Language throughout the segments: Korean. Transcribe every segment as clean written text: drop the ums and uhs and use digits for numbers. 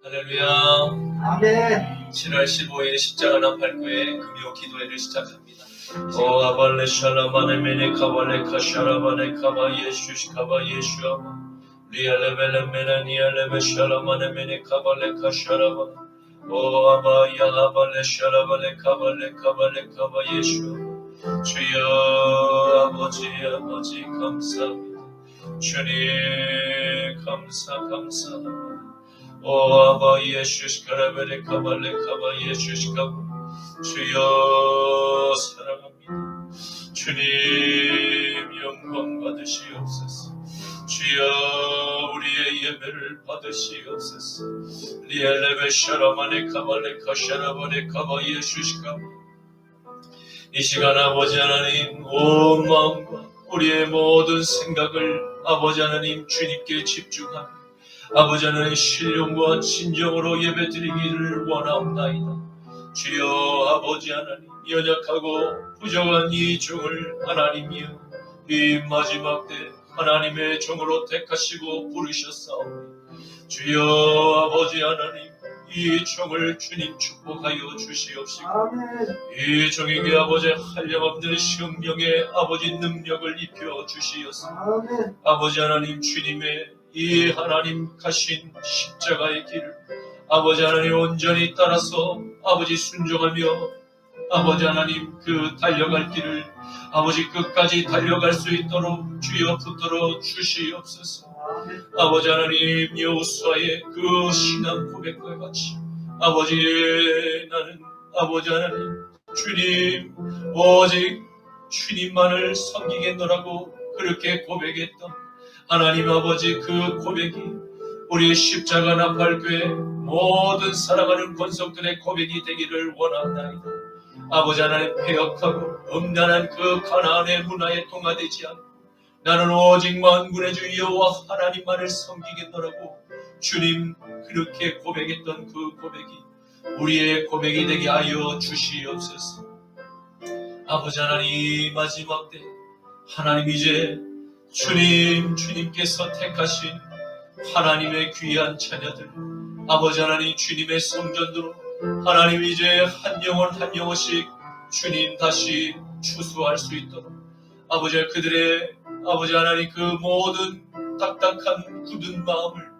할렐루야. 아멘. 7월 15일 십자가 나팔교회 금요 기도회를 시작합니다. 오 아발레 샬라바네 메네 카발레 카샤라바네 카바 예슈 카바 예슈아마 리알레벨레 메네 니알레베 샬라바네 메네 카발레 카샤라바 오 아바야 아발레 샬라바네 카발레 카발레 카바 예슈 주여 아버지 감사합니다. 주님 감사합니다. 오 아바 예수스 카라벨레 카발레 카바 예수스 카바 주여 사랑합니다. 주님 영광 받으시옵소서. 주여 우리의 예배를 받으시옵소서. 리엘레베 샤라마네 카발레 카샤라바레 카바 예수스 카바 이 시간 아버지 하나님 온 마음과 우리의 모든 생각을 아버지 하나님 주님께 집중하며 아버지 하나님 신령과 진정으로 예배드리기를 원하옵나이다. 주여 아버지 하나님 연약하고 부족한 이 종을 하나님이여 이 마지막 때 하나님의 종으로 택하시고 부르셨사오니 주여 아버지 하나님 이 종을 주님 축복하여 주시옵시고 이 종에게 아버지 한량없는 성령의 아버지 능력을 입혀 주시옵소서. 아버지 하나님 주님의 이 하나님 가신 십자가의 길을 아버지 하나님 온전히 따라서 아버지 순종하며 아버지 하나님 그 달려갈 길을 아버지 끝까지 달려갈 수 있도록 주여 붙들어 주시옵소서. 아버지 하나님 여호수아의 그 신앙 고백과 같이 아버지 나는 아버지 하나님 주님 오직 주님만을 섬기겠노라고 그렇게 고백했던 하나님 아버지 그 고백이 우리 십자가 나팔교회 모든 사랑하는 권속들의 고백이 되기를 원합니다. 아버지 하나님 폐역하고 음란한 그 가나안의 문화에 동화되지 않고 나는 오직 만군의 주 여호와 하나님만을 섬기겠노라고 주님 그렇게 고백했던 그 고백이 우리의 고백이 되게 하여 주시옵소서. 아버지 하나님 마지막 때 하나님 이제 주님께서 택하신 하나님의 귀한 자녀들 아버지 하나님 주님의 성전으로 하나님 이제 한 영혼 한 영혼씩 주님 다시 추수할 수 있도록 아버지 그들의 아버지 하나님 그 모든 딱딱한 굳은 마음을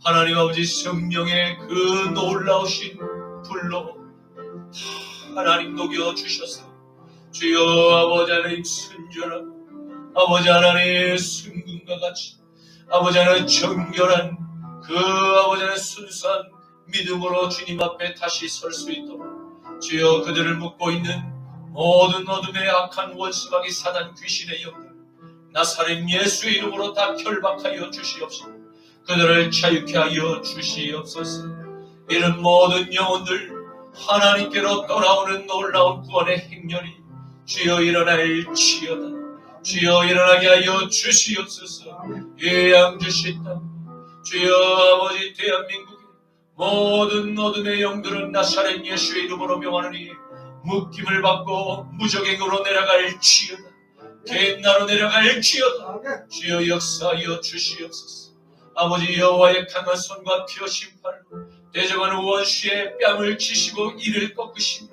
하나님 아버지 성령의 그 놀라우신 불로 하나님 녹여 주셔서 주여 아버지 하나님 순전하고 아버지 하나님 순금과 같이 아버지 하나님 정결한 그 아버지 하나님 순수한 믿음으로 주님 앞에 다시 설 수 있도록 주여 그들을 묶고 있는 모든 어둠의 악한 원수마귀 사단 귀신의 영들 나사렛 예수의 이름으로 다 결박하여 주시옵시고 그들을 자유케 하여 주시옵소서. 이런 모든 영혼들 하나님께로 돌아오는 놀라운 구원의 행렬이 주여 일어날지어다. 주여 일어나게 하여 주시옵소서. 이 양주신 땅 주여 아버지 대한민국의 모든 어둠의 영들은 나사렛 예수의 이름으로 명하느니 묶임을 받고 무적행으로 내려갈지어다. 갯나로 내려갈지어다. 주여 역사하여 주시옵소서. 아버지 여호와의 강한 손과 피어신 팔로 대적하는 원수의 뺨을 치시고 이를 꺾으시며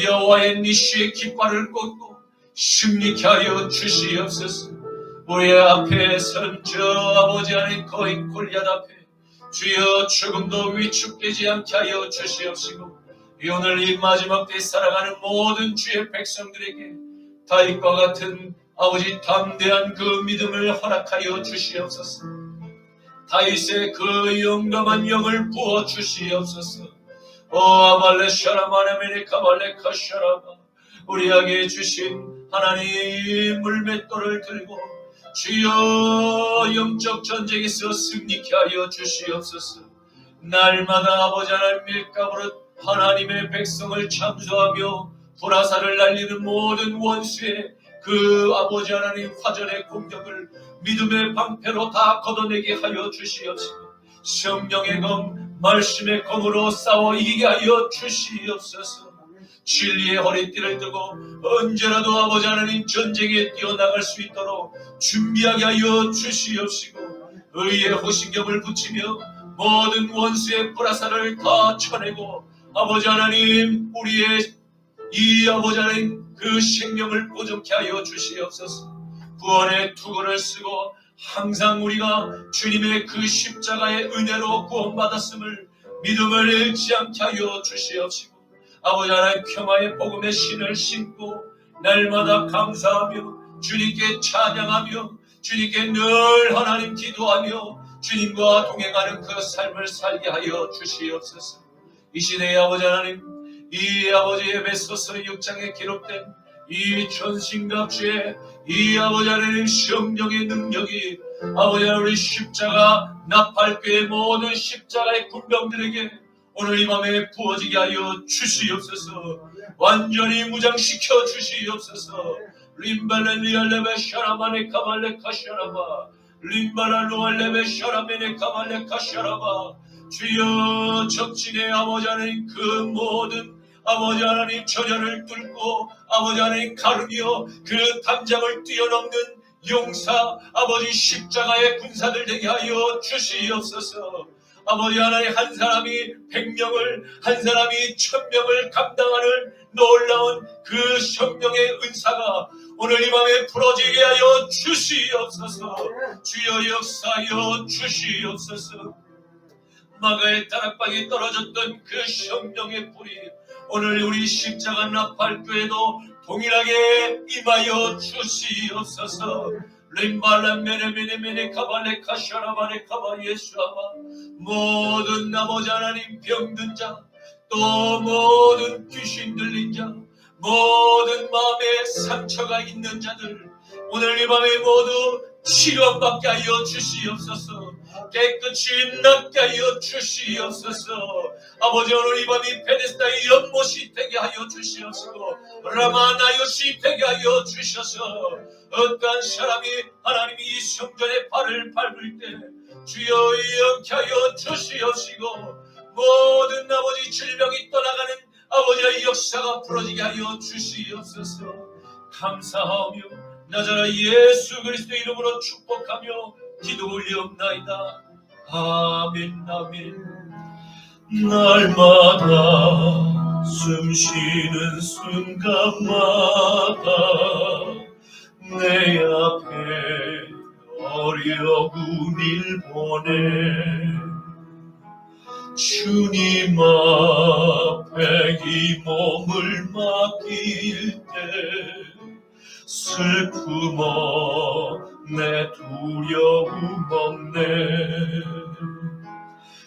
여호와의 니시의 깃발을 꽂고 승리케 하여 주시옵소서. 우리 앞에 선 저 아버지 하나님 거인 골리앗 앞에 주여 조금도 위축되지 않게 하여 주시옵시고 오늘 이 마지막 때 살아가는 모든 주의 백성들에게 다윗과 같은 아버지 담대한 그 믿음을 허락하여 주시옵소서. 다윗의 그 용감한 영을 부어 주시옵소서. 오 아발레 샤라마네메네 카발레 카샤라바 우리에게 주신 하나님 물맷돌을 들고 주여 영적 전쟁에서 승리케 하여 주시옵소서. 날마다 아버지 하나님 밀가부릇 하나님의 백성을 참수하며 불화살을 날리는 모든 원수의 그 아버지 하나님 화전의 공격을 믿음의 방패로 다 걷어내게 하여 주시옵시고 성령의 검 말씀의 검으로 싸워 이기게 하여 주시옵소서. 진리의 허리띠를 뜨고 언제라도 아버지 하나님 전쟁에 뛰어나갈 수 있도록 준비하게 하여 주시옵시고 의의 호신경을 붙이며 모든 원수의 불화살을 다 쳐내고 아버지 하나님 우리의 이 아버지 하나님 그 생명을 보존케 하여 주시옵소서. 구원의 투구를 쓰고 항상 우리가 주님의 그 십자가의 은혜로 구원받았음을 믿음을 잃지 않게 하여 주시옵시고 아버지 하나님 평화의 복음의 신을 신고 날마다 감사하며 주님께 찬양하며 주님께 늘 하나님 기도하며 주님과 동행하는 그 삶을 살게 하여 주시옵소서. 이 시대의 아버지 하나님 이 아버지 에베소서 6장에 기록된 이 전신갑주의 이 아버지 하나님 성령의 능력이 아버지 하나님 우리 십자가 나팔교의 모든 십자가의 군병들에게 오늘 이 밤에 부어지게 하여 주시옵소서. 완전히 무장시켜 주시옵소서. 림발레 리알레베 샤라마네 카발레 카샤라바 림발라 루알레베 샤라메네 카발레 카샤라바 주여 적진의 아버지 하나님 그 모든 아버지 하나님 전열을 뚫고 아버지 하나님 가르며 그 담장을 뛰어넘는 용사 아버지 십자가의 군사들 되게 하여 주시옵소서. 아버지 하나님 한 사람이 100명을 한 사람이 1000명을 감당하는 놀라운 그 성령의 은사가 오늘 이 밤에 풀어지게 하여 주시옵소서. 주여 역사하여 주시옵소서. 마가의 다락방에 떨어졌던 그 성령의 불이 오늘 우리 십자가 나팔교회도 동일하게 임하여 주시옵소서. 림발라메네메네메네 카발레 카샤라바레 카바 예수아바 모든 아버지 하나님 병든 자 또 모든 귀신 들린 자 모든 마음에 상처가 있는 자들 오늘 이 밤에 모두 치료받게 하여 주시옵소서. 깨끗이 낫게 하여 주시옵소서. 아버지 오늘 이 밤이 베데스다의 연못이 되게 하여 주시옵소서. 라마나요시 되게 하여 주셔서 어떤 사람이 하나님이 이 성전에 발을 밟을 때 주여 영케 하여 주시옵시고 모든 아버지 질병이 떠나가는 아버지의 역사가 풀어지게 하여 주시옵소서. 감사하며 나자라 예수 그리스도의 이름으로 축복하며 기도 올리옵나이다. 아멘 아멘. 날마다 숨쉬는 순간마다 내 앞에 어려운 일 보내 주님 앞에 이 몸을 맡길 때 슬픔 없네 두려움 없네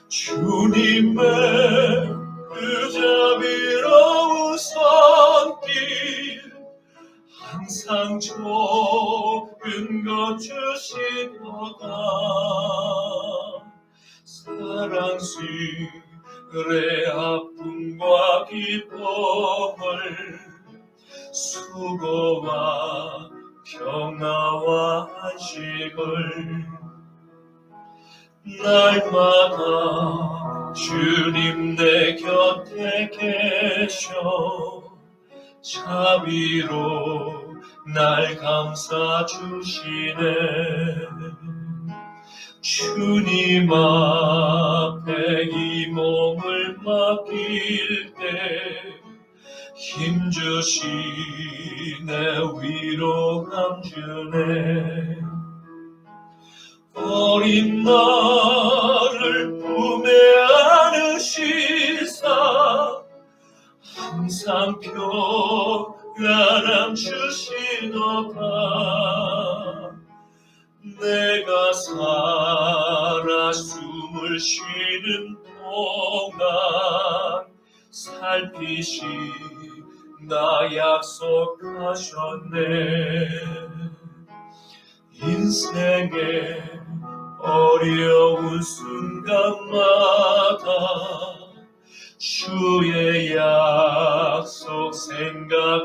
주님의 그 자비로운 손길 항상 좋은 것 주시도다 사랑스레 아픔과 기쁨을 수고와 평화와 안식을 날마다 주님 내 곁에 계셔 자비로 날 감싸 주시네 주님 앞에 이 몸을 맡길 때 힘주시네 위로감 주네 어린 나를 품에 안으시사 항상 평안함 주시도다 내가 살아 숨을 쉬는 동안 살피시 나 약속하셨네 인생의 어려운 순간마다 주의 약속 생각해보네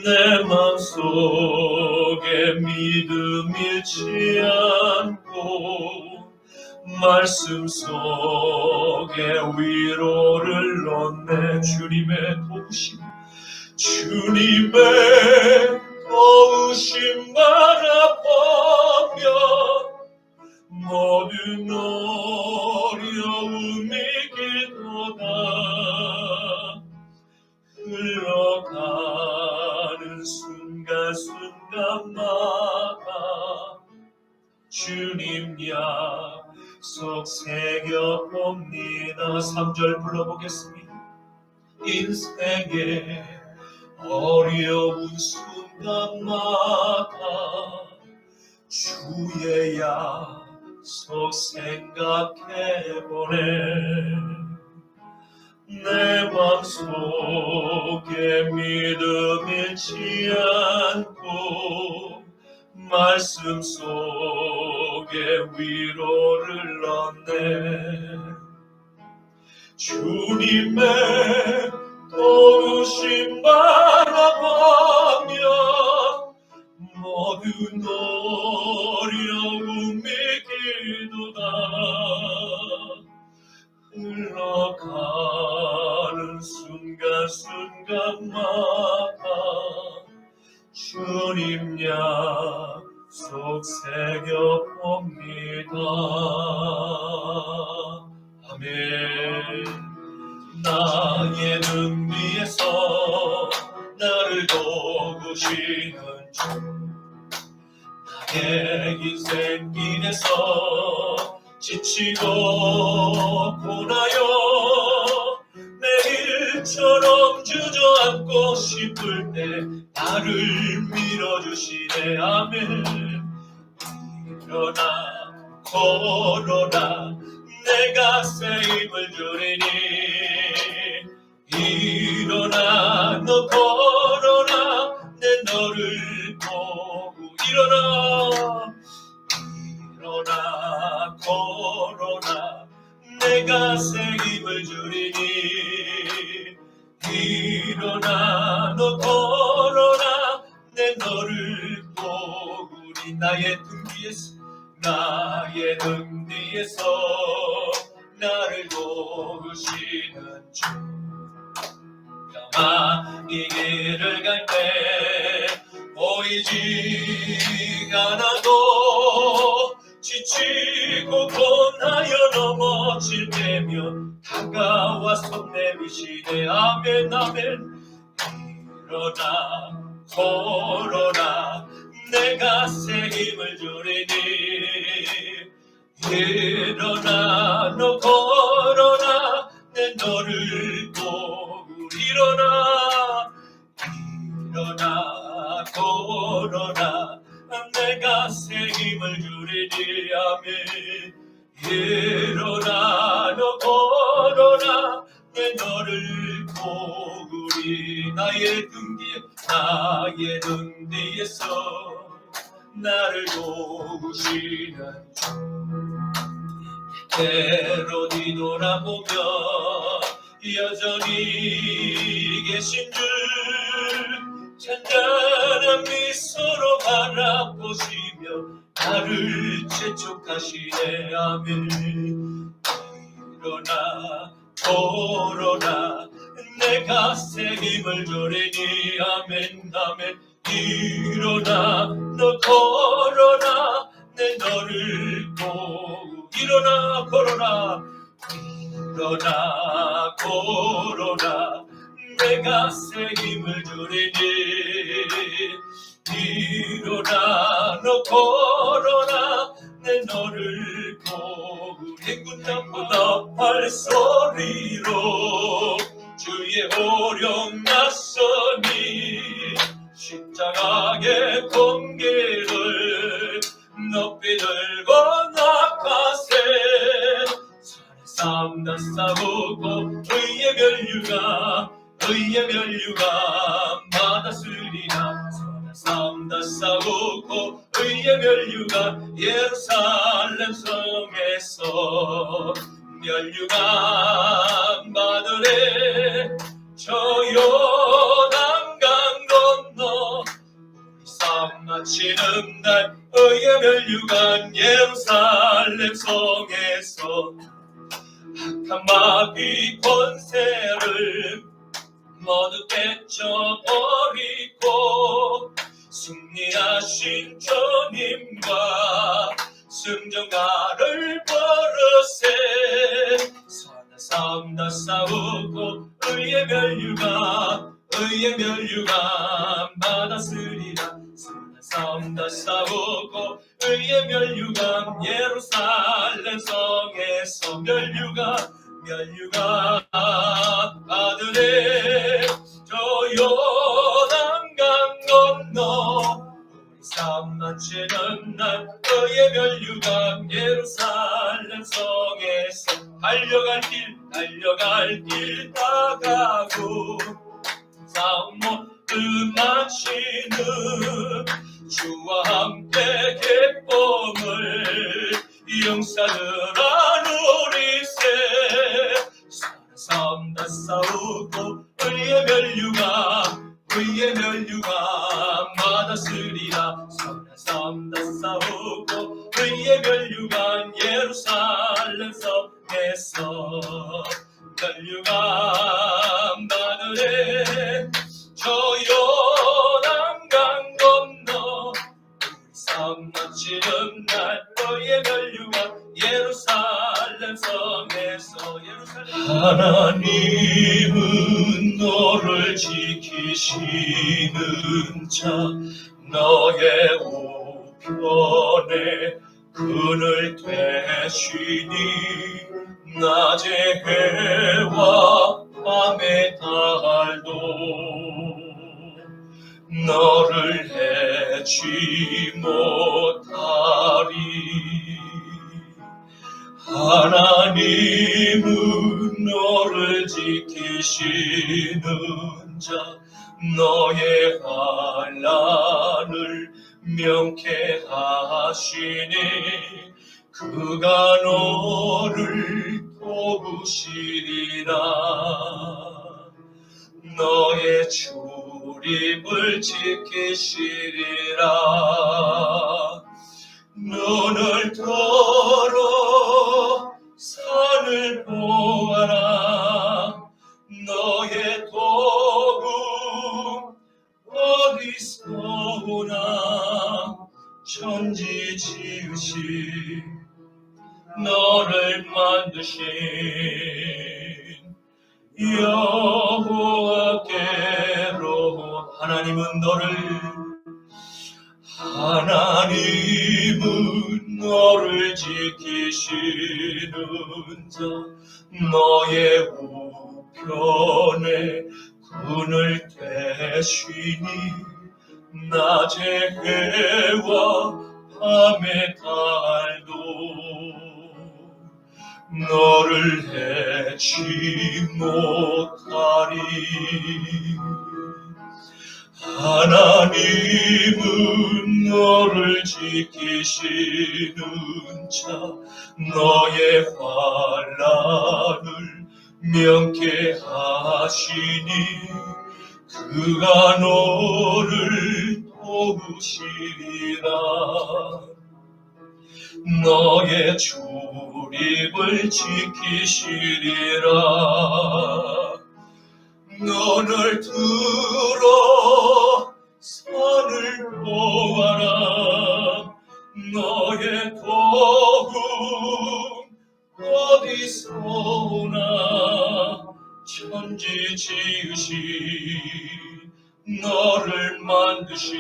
내 맘속에 믿음 잃지 않고 말씀 속에 위로를 넣네 주님의 도우심 주님의 도우심 바라보며 어려움이 길도다 흘러가는 순간순간마다 주님 약속 새겨봅니다. 3절 불러보겠습니다. 인생의 어려운 순간마다 주의 약속 생각해보네. 내 맘속에 믿음 잃지 않고 말씀 속에 위로를 얻네. 주님의 도우심 바라보며 모든 어려움이 길도다 흘러가는 순간순간마다 주님 약속 새겨봅니다. 아멘. 나의 등 위에서 나를 도우시는 주, 나의 인생길에서 지치고 고나요 내일처럼 주저앉고 싶을 때 나를 밀어주시네. 아멘. 일어나 걸어라 내가 새 힘을 주리니 일어나 너 걸어라 내 너를 보고 일어나 걸어라 내가 새 힘을 주리니 일어나 너 걸어라 내 너를 보구리. 나의 등 뒤에서 나를 도우시는 주, 평화 이 길을 갈 때 보이지 않아도 지치고 고나여 넘어질 때면 다가와서 내미시네. 아멘 아멘. 일어나 걸어라 내가 새 힘을 주리니 일어나 너 걸어라 내 너를 보고 일어나 걸어라 내가 새 힘을 주리니. 아멘. 일어나 너 걸어라 내 너를 보구리. 나의 등 뒤에서 나를 도우시는 주, 때로 뒤돌아보며 여전히 계신 줄 잔잔한 미소로 바라보시며 나를 재촉하시네. 아멘. 일어나 걸어라 내가 새 힘을 주리니. 아멘 아멘. 일어나 너 걸어라 내 너를 보고 일어나 걸어라 내가 새 힘을 주리니 일어나 너 걸어라 내 너를 보고 행군장보다 발소리로 주의 오령 나서니 십자가의 공기를 높이 들고 나가세. 산에 싸움 다 싸우고 의의 멸류가 받았으리라. 산에 싸움 다 싸우고 의의 멸류가 예루살렘 성에서 멸류관 받으래. 저 요단강 건너 우리 싸움 마치는 날 의의 멸류관 예루살렘 성에서 악한 마귀 권세를 모두 깨쳐버리고 승리하신 주님과 승전가를 선한 싸움 다 싸우고 의의 면류관 받았으리라. 선한 싸움 다 싸우고 의의 면류관 예루살렘 성에서 면류관 받으네. 저 요단강 건너 우리 삶 마치는 날 의의 면류관 예루살렘 성에서 달려갈 길 나가고 싸움 모두 마치는 주와 함께 기쁨을 용사들아 누리세. 선한 싸움 다 싸우고 의의 면류관 받았으리라. 선한 싸움 다 싸우고 의의 면류관 예루살렘 성에서 면류관 받으래. 저 요단강 건너 삶 마치는 날 너의 면류관 예루살렘 성에서 하나님은 너를 지키시는 자 너의 우편에 그늘 되시니 낮에 해와 밤에 달도 너를 해치 못하리. 하나님은 너를 지키시는 자 너의 환난을 명쾌하시니 그가 너를 도우시리라. 너의 출입을 지키시리라. 눈을 들어 산을 보아라. 너의 도움 어디서 오나. 천지 지으신 너를 만드신 여호와께로. 하나님은 너를 지키시는 자 너의 우편에 그늘 되시니 낮에 해와 밤에 달도 너를 해치 못하리. 하나님은 너를 지키시는 자 너의 환난을 명쾌하시니 그가 너를 도우시리라. 너의 출입을 지키시리라. 눈을 들어 산을 보아라. 너의 도움 어디서 오나. 천지 지으신 너를 만드신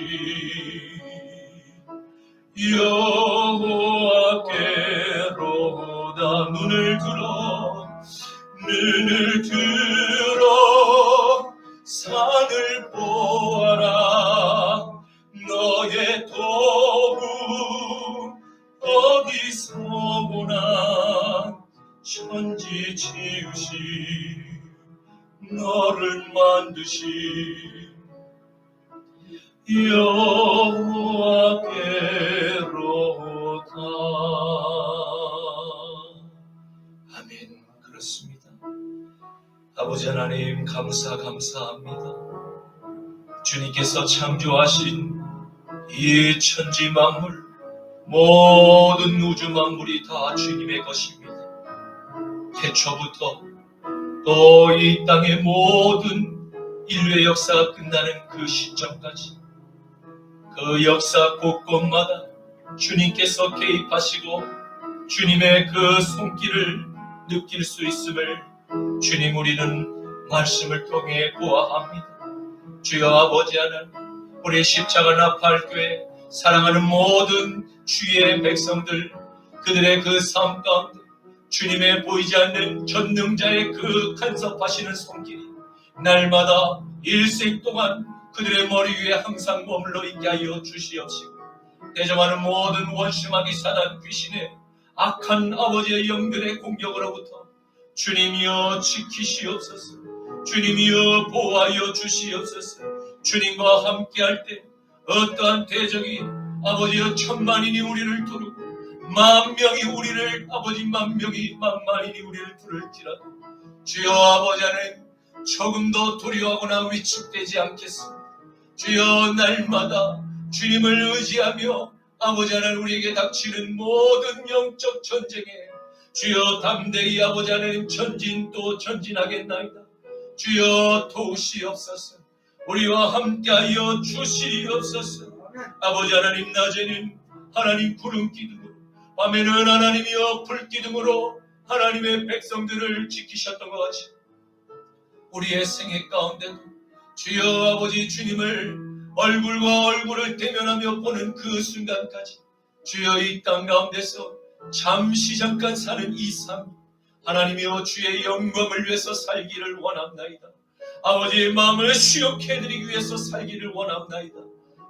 여호와께로다. 눈을 들어 산을 보아라. 너의 도움 어디서 오나. 천지 지으신 너를 만드신 여호와께로다. 아멘. 그렇습니다. 아버지 하나님 감사합니다. 주님께서 창조하신 이 천지 만물, 모든 우주 만물이 다 주님의 것입니다. 태초부터 또 이 땅의 모든 인류의 역사가 끝나는 그 시점까지 그 역사 곳곳마다 주님께서 개입하시고 주님의 그 손길을 느낄 수 있음을 주님 우리는 말씀을 통해 보아합니다. 주여 아버지 하나님, 우리 십자가 나팔교회 사랑하는 모든 주의 백성들, 그들의 그 삶 가운데 주님의 보이지 않는 전능자의 그 간섭하시는 손길이 날마다 일생 동안 그들의 머리 위에 항상 머물러 있게 하여 주시옵시고, 대적하는 모든 원수마귀 사단 귀신의 악한 아버지의 영들의 공격으로부터 주님이여 지키시옵소서. 주님이여 보호하여 주시옵소서. 주님과 함께할 때 어떠한 대적이 아버지여 천만인이 우리를 두르고 만명이 우리를 아버지 만명이 만만인이 우리를 두를지라도 주여 아버지 하나님 조금도 두려워하거나 위축되지 않겠습니다. 주여 날마다 주님을 의지하며 아버지 하나님 우리에게 닥치는 모든 영적 전쟁에 주여 담대히 아버지 하나님 전진 또 전진하겠나이다. 주여 도우시옵소서. 우리와 함께하여 주시옵소서. 아버지 하나님 낮에는 하나님 구름 기둥으로, 밤에는 하나님이여 불 기둥으로 하나님의 백성들을 지키셨던 것 같이 우리의 생애 가운데도 주여 아버지 주님을 얼굴과 얼굴을 대면하며 보는 그 순간까지 주여 이 땅 가운데서 잠시 잠깐 사는 이 삶 하나님이여 주의 영광을 위해서 살기를 원합나이다. 아버지의 마음을 수용케 해드리기 위해서 살기를 원합나이다.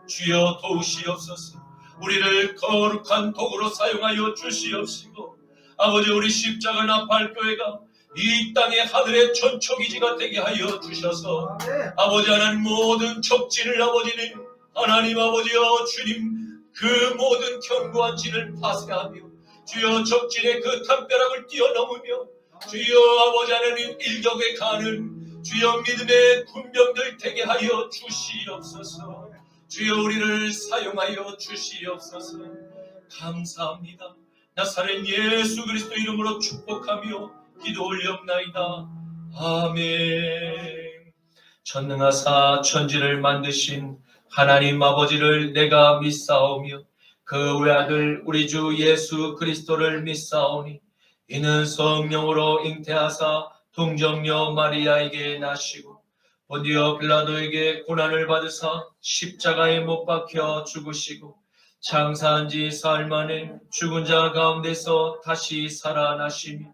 주여 도우시옵소서. 우리를 거룩한 도구로 사용하여 주시옵시고, 아버지 우리 십자가 나팔교회가 이 땅의 하늘의 전초기지가 되게 하여 주셔서 아버지 하나님 모든 적진을 아버지는 하나님 아버지여 주님 그 모든 견고한 진을 파쇄하며 주여 적진의 그 담벼락을 뛰어넘으며 주여 아버지 하나님 일격에 가는 주여 믿음의 군병들 되게 하여 주시옵소서. 주여 우리를 사용하여 주시옵소서. 감사합니다. 나사렛 예수 그리스도 이름으로 축복하며 기도 올렸나이다. 아멘. 전능하사 천지를 만드신 하나님 아버지를 내가 믿사오며 그 외아들 우리 주 예수 그리스도를 믿사오니 이는 성령으로 잉태하사 동정녀 마리아에게 나시고 본디오 빌라도에게 고난을 받으사 십자가에 못 박혀 죽으시고 장사한 지 사흘 만에 죽은 자 가운데서 다시 살아나시며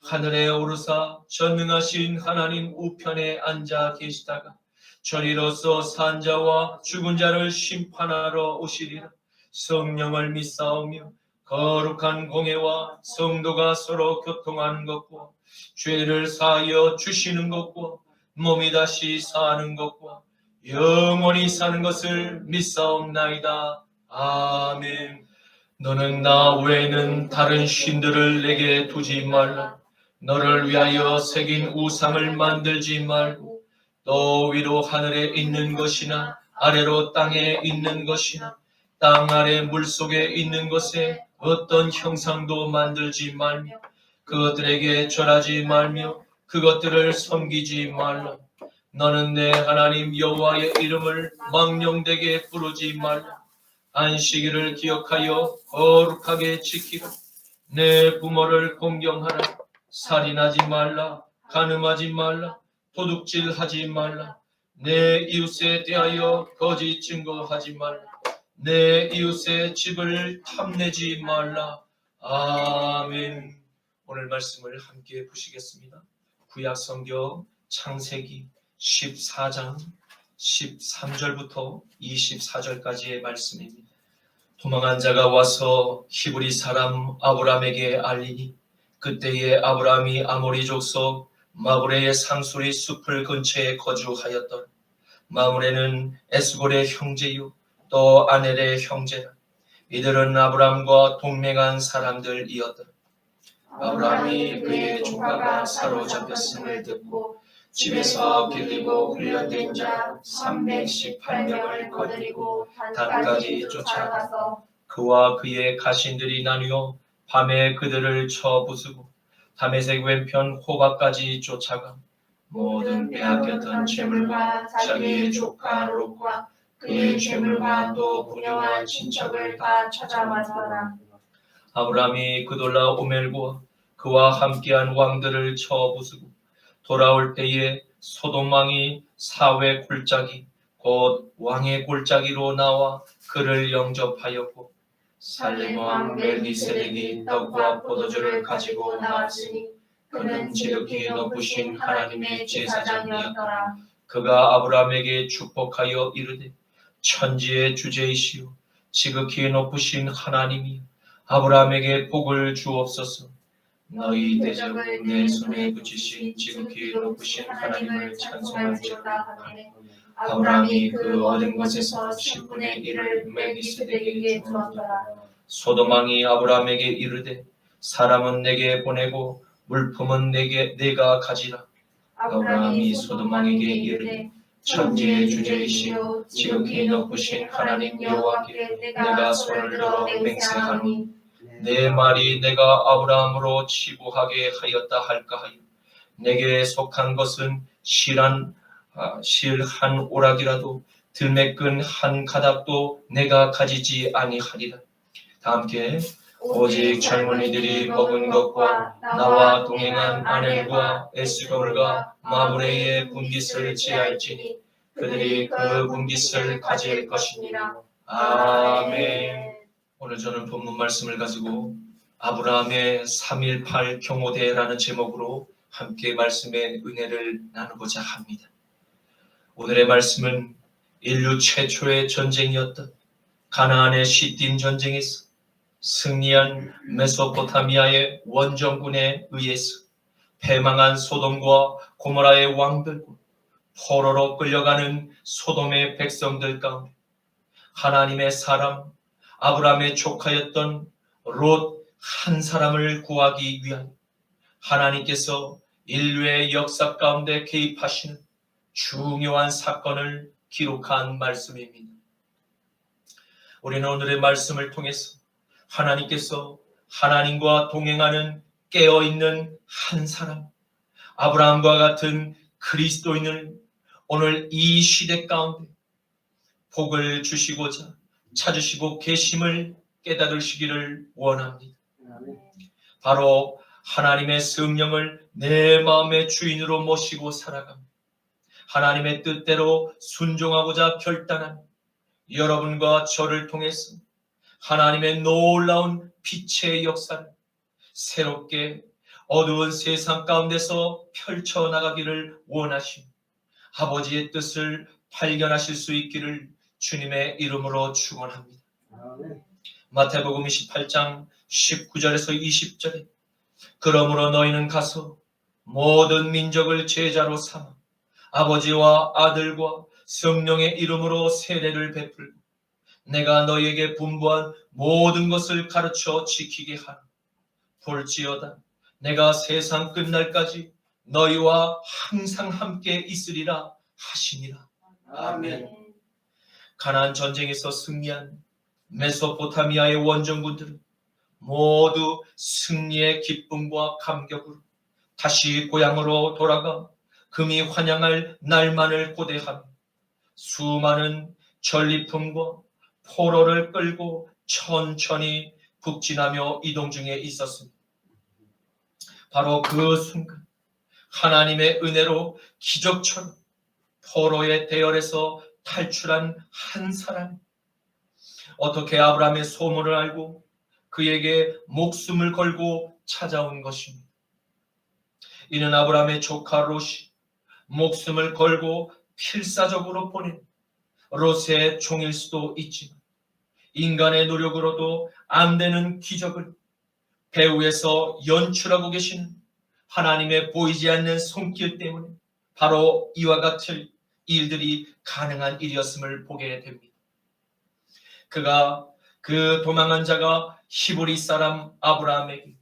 하늘에 오르사 전능하신 하나님 우편에 앉아 계시다가 저리로서 산 자와 죽은 자를 심판하러 오시리라. 성령을 믿사오며 거룩한 공회와 성도가 서로 교통하는 것과 죄를 사하여 주시는 것과 몸이 다시 사는 것과 영원히 사는 것을 믿사옵나이다. 아멘. 너는 나 외에는 다른 신들을 내게 두지 말라. 너를 위하여 새긴 우상을 만들지 말고 너 위로 하늘에 있는 것이나 아래로 땅에 있는 것이나 땅 아래 물속에 있는 것에 어떤 형상도 만들지 말며 그것들에게 절하지 말며 그것들을 섬기지 말라. 너는 내 하나님 여호와의 이름을 망령되게 부르지 말라. 안식일을 기억하여 거룩하게 지키라. 내 부모를 공경하라. 살인하지 말라. 간음하지 말라. 도둑질하지 말라. 내 이웃에 대하여 거짓 증거하지 말라. 내 이웃의 집을 탐내지 말라. 아멘. 오늘 말씀을 함께 보시겠습니다. 구약 성경 창세기 14장 13절부터 24절까지의 말씀입니다. 도망한 자가 와서 히브리 사람 아브람에게 알리니 그때에 아브람이 아모리 족속 마므레의 상수리 숲을 근처에 거주하였더라. 마므레는 에스골의 형제요 또 아넬의 형제라. 이들은 아브람과 동맹한 사람들이었더라. 아브람이 그의 조카가 사로잡혔음을 듣고 집에서 빌리고 훈련된 자 318명을 거느리고 단까지 쫓아가서 그와 그의 가신들이 나뉘어 밤에 그들을 쳐 부수고 다메섹 왼편 호바까지 쫓아가 모든 빼앗겼던 재물과 자기의 조카 롯과 그의 재물과 또 부녀와 친척을 다 찾아왔더라. 아브라함이 그돌라 오멜과 그와 함께한 왕들을 쳐 부수고 돌아올 때에 소돔 왕이 사회 골짜기 곧 왕의 골짜기로 나와 그를 영접하였고 살렘 왕 멜기세덱이 떡과 포도주를 가지고 나왔으니 그는 지극히 높으신 하나님의 제사장이었더라. 그가 아브라함에게 축복하여 이르되 천지의 주제이시오 지극히 높으신 하나님이 아브라함에게 복을 주옵소서. 너희 대적을 내 손에 붙이신 지극히 높으신 하나님을 찬송할지어다 하네. 아브라함이 그 얻은 것에서 10분의 1을 멜기세덱에게 주었더라. 소돔 왕이 아브라함에게 이르되 사람은 내게 보내고 물품은 내가 가지라. 아브라함이 소돔 왕에게 이르되 천지의 주제이시오 지극히 높으신 하나님 여호와께 내가 손을 들어 맹세하노니 내 말이 내가 아브라함으로 치부하게 하였다 할까 하여 내게 속한 것은 실 한 오락이라도 들매끈 한 가닥도 내가 가지지 아니하리라. 다 함께 오직 젊은이들이 먹은 것과 나와 동행한 아넬과 에스걸과 마므레의 분깃을 제할지니 그들이 그 분깃을 가질 것이니라. 아멘. 오늘 저는 본문 말씀을 가지고 아브라함의 3.18 경호대라는 제목으로 함께 말씀의 은혜를 나누고자 합니다. 오늘의 말씀은 인류 최초의 전쟁이었던 가나안의 시딤 전쟁에서 승리한 메소포타미아의 원정군에 의해서 패망한 소돔과 고모라의 왕들과 포로로 끌려가는 소돔의 백성들 가운데 하나님의 사람 아브라함의 조카였던 롯 한 사람을 구하기 위하여 하나님께서 인류의 역사 가운데 개입하시는 중요한 사건을 기록한 말씀입니다. 우리는 오늘의 말씀을 통해서 하나님께서 하나님과 동행하는 깨어있는 한 사람 아브라함과 같은 그리스도인을 오늘 이 시대 가운데 복을 주시고자 찾으시고 계심을 깨달으시기를 원합니다. 바로 하나님의 성령을 내 마음의 주인으로 모시고 살아갑니다. 하나님의 뜻대로 순종하고자 결단한 여러분과 저를 통해서 하나님의 놀라운 빛의 역사를 새롭게 어두운 세상 가운데서 펼쳐나가기를 원하십니다. 아버지의 뜻을 발견하실 수 있기를 주님의 이름으로 축원합니다. 마태복음 28장 19절에서 20절에 그러므로 너희는 가서 모든 민족을 제자로 삼아 아버지와 아들과 성령의 이름으로 세례를 베풀고 내가 너희에게 분부한 모든 것을 가르쳐 지키게 하라. 볼지어다 내가 세상 끝날까지 너희와 항상 함께 있으리라 하시니라. 아멘. 가나안 전쟁에서 승리한 메소포타미아의 원정군들은 모두 승리의 기쁨과 감격으로 다시 고향으로 돌아가 금이 환영할 날만을 고대하며 수많은 전리품과 포로를 끌고 천천히 북진하며 이동 중에 있었습니다. 바로 그 순간 하나님의 은혜로 기적처럼 포로의 대열에서 탈출한 한 사람이 어떻게 아브라함의 소문을 알고 그에게 목숨을 걸고 찾아온 것입니다. 이는 아브라함의 조카 롯이 목숨을 걸고 필사적으로 보낸 롯의 종일 수도 있지만 인간의 노력으로도 안 되는 기적을 배후에서 연출하고 계시는 하나님의 보이지 않는 손길 때문에 바로 이와 같은 일들이 가능한 일이었음을 보게 됩니다. 그 도망한 자가 히브리 사람 아브라함에게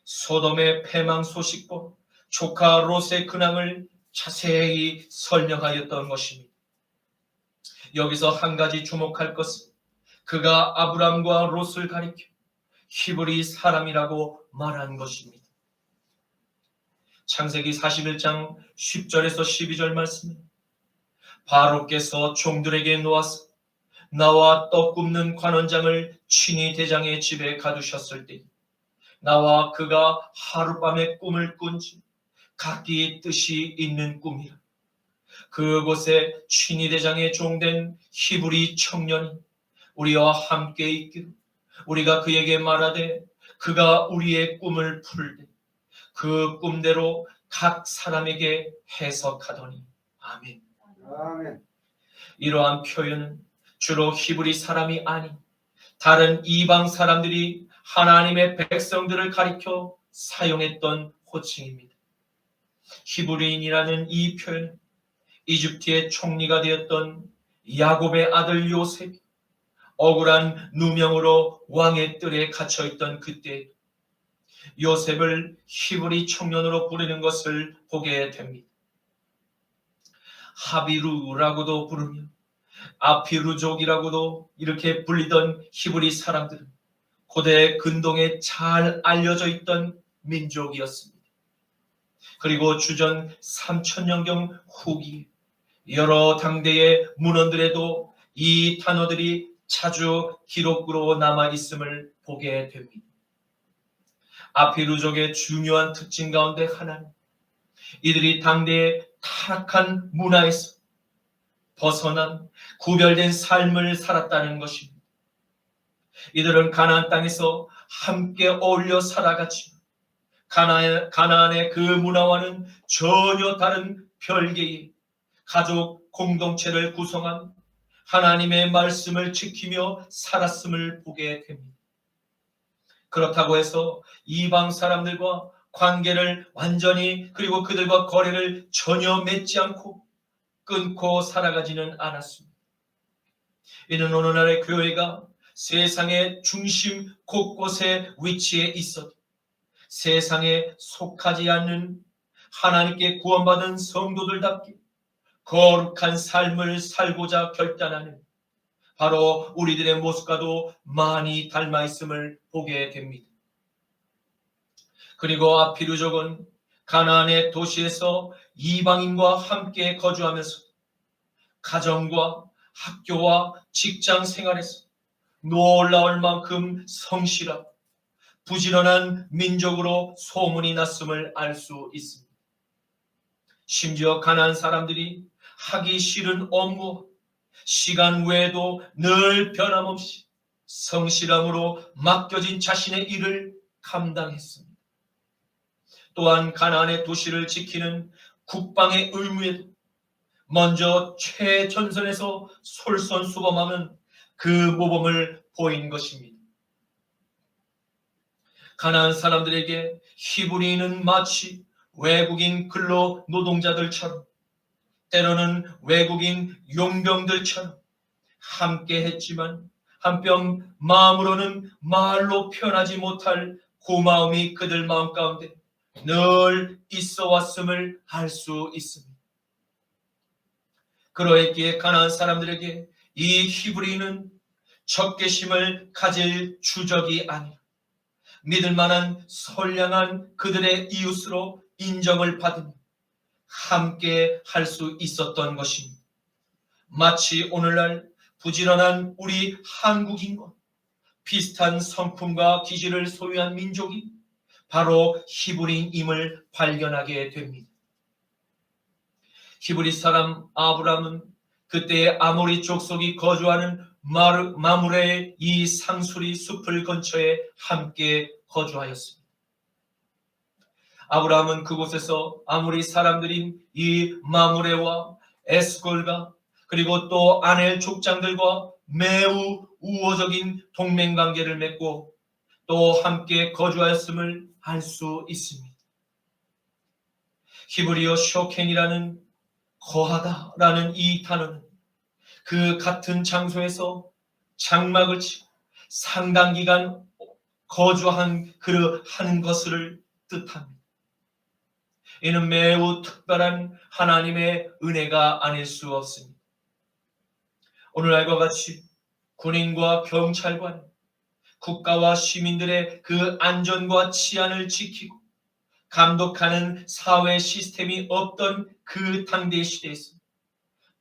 소돔의 패망 소식과 조카 롯의 근황을 자세히 설명하였던 것입니다. 여기서 한 가지 주목할 것은 그가 아브라함과 롯을 가리켜 히브리 사람이라고 말한 것입니다. 창세기 41장 10절에서 12절 말씀은 바로께서 종들에게 놓아서 나와 떡 굽는 관원장을 친히 대장의 집에 가두셨을 때 나와 그가 하룻밤에 꿈을 꾼지 각기 뜻이 있는 꿈이라. 그곳에 취니대장의 종된 히브리 청년이 우리와 함께 있기로 우리가 그에게 말하되 그가 우리의 꿈을 풀되 그 꿈대로 각 사람에게 해석하더니. 아멘. 아멘. 이러한 표현은 주로 히브리 사람이 아닌 다른 이방 사람들이 하나님의 백성들을 가리켜 사용했던 호칭입니다. 히브리인이라는 이 표현은 이집트의 총리가 되었던 야곱의 아들 요셉이 억울한 누명으로 왕의 뜰에 갇혀있던 그때 요셉을 히브리 청년으로 부르는 것을 보게 됩니다. 하비루라고도 부르며 아피루족이라고도 이렇게 불리던 히브리 사람들은 고대 근동에 잘 알려져 있던 민족이었습니다. 그리고 주전 3000년경 후기 여러 당대의 문헌들에도 이 단어들이 자주 기록으로 남아있음을 보게 됩니다. 아피루족의 중요한 특징 가운데 하나는 이들이 당대의 타락한 문화에서 벗어난 구별된 삶을 살았다는 것입니다. 이들은 가나안 땅에서 함께 어울려 살아갔지만 가나안의 그 문화와는 전혀 다른 별개의 가족 공동체를 구성한 하나님의 말씀을 지키며 살았음을 보게 됩니다. 그렇다고 해서 이방 사람들과 관계를 완전히 그리고 그들과 거래를 전혀 맺지 않고 끊고 살아가지는 않았습니다. 이는 오늘날의 교회가 세상의 중심 곳곳에 위치해 있어도 세상에 속하지 않는 하나님께 구원받은 성도들답게 거룩한 삶을 살고자 결단하는 바로 우리들의 모습과도 많이 닮아 있음을 보게 됩니다. 그리고 아피루족은 가나안의 도시에서 이방인과 함께 거주하면서 가정과 학교와 직장 생활에서 놀라울 만큼 성실하고 부지런한 민족으로 소문이 났음을 알 수 있습니다. 심지어 가나안 사람들이 하기 싫은 업무, 시간 외에도 늘 변함없이 성실함으로 맡겨진 자신의 일을 감당했습니다. 또한 가나안의 도시를 지키는 국방의 의무에도 먼저 최전선에서 솔선수범하는 그 모범을 보인 것입니다. 가나안 사람들에게 히브리인은 마치 외국인 근로 노동자들처럼 때로는 외국인 용병들처럼 함께 했지만 한편 마음으로는 말로 표현하지 못할 고마움이 그들 마음 가운데 늘 있어 왔음을 알 수 있습니다. 그러했기에 가나안 사람들에게 이 히브리인은 적개심을 가질 주적이 아니라 믿을 만한 선량한 그들의 이웃으로 인정을 받으며 함께 할 수 있었던 것입니다. 마치 오늘날 부지런한 우리 한국인과 비슷한 성품과 기질을 소유한 민족이 바로 히브리인임을 발견하게 됩니다. 히브리 사람 아브람은 그때 아모리 족속이 거주하는 마므레의 이 상수리 숲을 근처에 함께 거주하였습니다. 아브라함은 그곳에서 아모리 사람들인 이 마므레와 에스골과 그리고 또 아넬 족장들과 매우 우호적인 동맹관계를 맺고 또 함께 거주하였음을 알 수 있습니다. 히브리어 쇼켄이라는 거하다라는 이 단어는 그 같은 장소에서 장막을 치고 상당 기간 거주한 하는 것을 뜻합니다. 이는 매우 특별한 하나님의 은혜가 아닐 수 없습니다. 오늘날과 같이 군인과 경찰관, 국가와 시민들의 그 안전과 치안을 지키고 감독하는 사회 시스템이 없던 그 당대 시대에서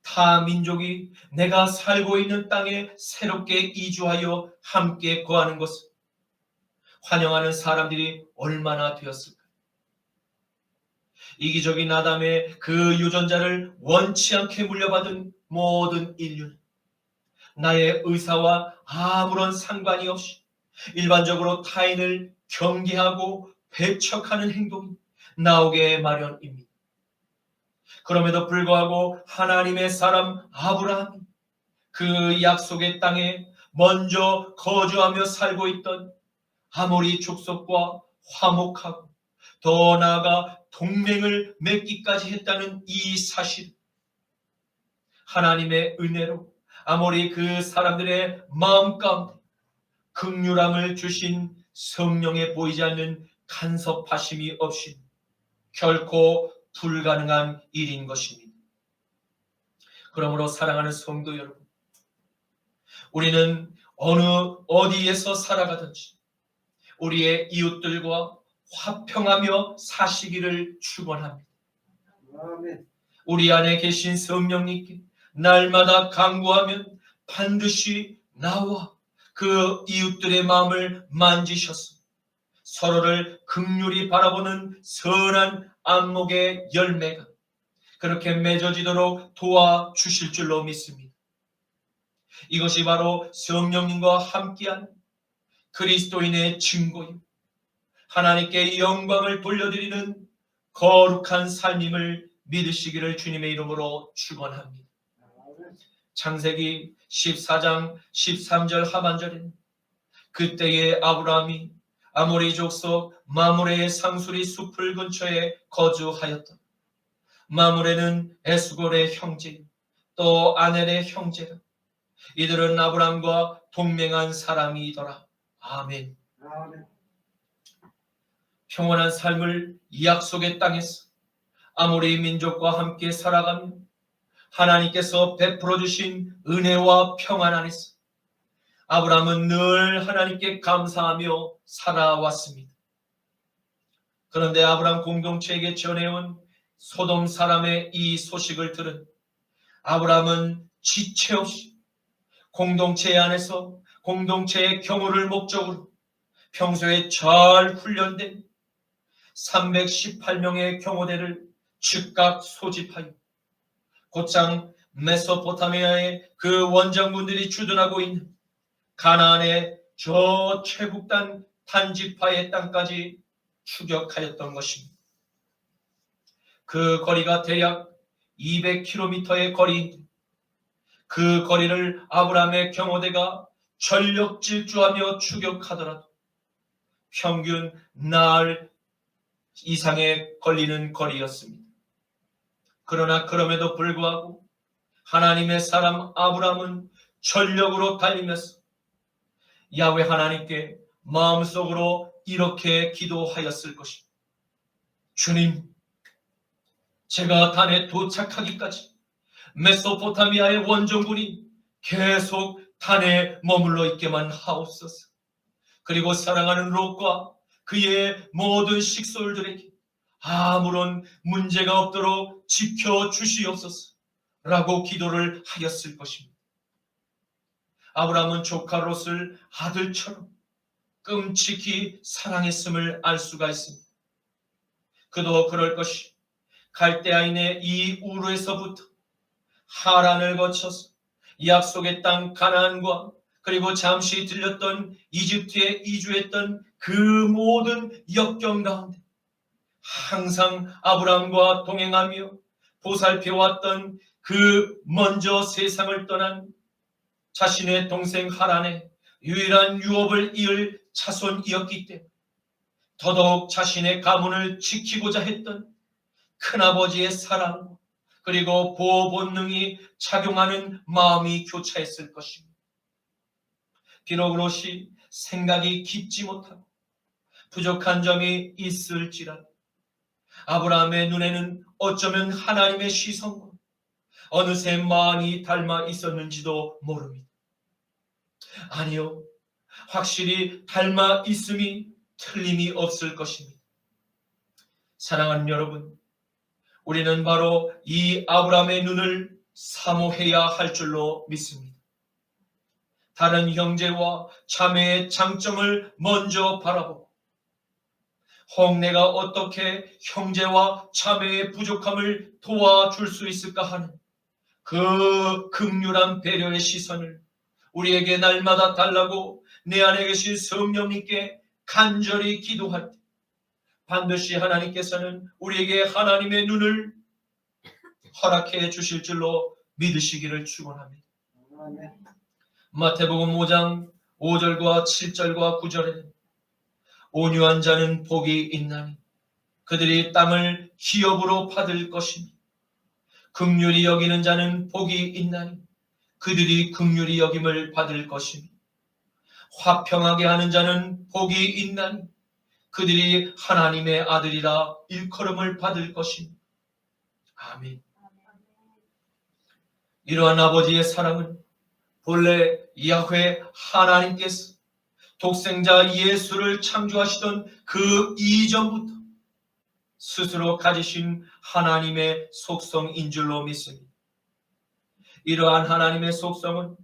타 민족이 내가 살고 있는 땅에 새롭게 이주하여 함께 거하는 것은 환영하는 사람들이 얼마나 되었을까? 이기적인 아담의 그 유전자를 원치 않게 물려받은 모든 인류는 나의 의사와 아무런 상관이 없이 일반적으로 타인을 경계하고 배척하는 행동이 나오게 마련입니다. 그럼에도 불구하고 하나님의 사람 아브라함이 그 약속의 땅에 먼저 거주하며 살고 있던 아모리 족속과 화목하고 더 나아가 동맹을 맺기까지 했다는 이 사실, 하나님의 은혜로 아모리 그 사람들의 마음 가운데 긍휼함을 주신 성령에 보이지 않는 간섭하심이 없이 결코 불가능한 일인 것입니다. 그러므로 사랑하는 성도 여러분, 우리는 어디에서 살아가든지 우리의 이웃들과 화평하며 사시기를 축원합니다. 아멘. 우리 안에 계신 성령님께 날마다 간구하면 반드시 나와 그 이웃들의 마음을 만지셔서 서로를 긍휼히 바라보는 선한 안목의 열매가 그렇게 맺어지도록 도와주실 줄로 믿습니다. 이것이 바로 성령님과 함께한 그리스도인의 증거요, 하나님께 영광을 돌려드리는 거룩한 삶임을 믿으시기를 주님의 이름으로 축원합니다. 창세기 14장 13절 하반절에는 그때의 아브라함이 아모리 족속 마므레의 상수리 숲을 근처에 거주하였다. 마므레는 에스골의 형제, 또 아넬의 형제라. 이들은 아브라함과 동맹한 사람이더라. 아멘. 아멘. 평온한 삶을 이 약속의 땅에서 아모리 민족과 함께 살아가며 하나님께서 베풀어 주신 은혜와 평안 안에서 아브라함은 늘 하나님께 감사하며 살아왔습니다. 그런데 아브라함 공동체에게 전해온 소돔 사람의 이 소식을 들은 아브라함은 지체 없이 공동체 안에서 공동체의 경우를 목적으로 평소에 잘 훈련된 318명의 경호대를 즉각 소집하여 곧장 메소포타미아의 그 원정군들이 주둔하고 있는 가나안의 저 최북단 단지파의 땅까지 추격하였던 것입니다. 그 거리가 대략 200km의 거리인데 그 거리를 아브라함의 경호대가 전력 질주하며 추격하더라도 평균 나흘 이상의 걸리는 거리였습니다. 그러나 그럼에도 불구하고 하나님의 사람 아브라함은 전력으로 달리면서 야훼 하나님께 마음속으로 이렇게 기도하였을 것입니다. 주님, 제가 단에 도착하기까지 메소포타미아의 원정군이 계속 단에 머물러 있게만 하옵소서. 그리고 사랑하는 롯과 그의 모든 식솔들에게 아무런 문제가 없도록 지켜주시옵소서 라고 기도를 하였을 것입니다. 아브라함은 조카 롯을 아들처럼 끔찍히 사랑했음을 알 수가 있습니다. 그도 그럴 것이 갈대아인의 이 우르에서부터 하란을 거쳐서 약속의 땅 가나안과 그리고 잠시 들렸던 이집트에 이주했던 그 모든 역경 가운데 항상 아브라함과 동행하며 보살펴왔던 그 먼저 세상을 떠난 자신의 동생 하란의 유일한 유업을 이을 자손이었기 때문에 더더욱 자신의 가문을 지키고자 했던 큰아버지의 사랑 그리고 보호 본능이 작용하는 마음이 교차했을 것입니다. 비록 롯이 생각이 깊지 못하고 부족한 점이 있을지라도 아브라함의 눈에는 어쩌면 하나님의 시선과 어느새 많이 닮아 있었는지도 모릅니다. 아니요, 확실히 닮아 있음이 틀림이 없을 것입니다. 사랑하는 여러분, 우리는 바로 이 아브라함의 눈을 사모해야 할 줄로 믿습니다. 다른 형제와 자매의 장점을 먼저 바라보고 내가 어떻게 형제와 자매의 부족함을 도와줄 수 있을까 하는 그 극률한 배려의 시선을 우리에게 날마다 달라고 내 안에 계신 성령님께 간절히 기도할 때 반드시 하나님께서는 우리에게 하나님의 눈을 허락해 주실 줄로 믿으시기를 축원합니다. 마태복음 5장 5절과 7절과 9절에는 온유한 자는 복이 있나니 그들이 땅을 기업으로 받을 것이며 긍휼히 여기는 자는 복이 있나니 그들이 긍휼히 여김을 받을 것이며 화평하게 하는 자는 복이 있나니 그들이 하나님의 아들이라 일컬음을 받을 것이며 아멘. 이러한 아버지의 사랑은 본래 야훼 하나님께서 독생자 예수를 창조하시던 그 이전부터 스스로 가지신 하나님의 속성인 줄로 믿습니다. 이러한 하나님의 속성은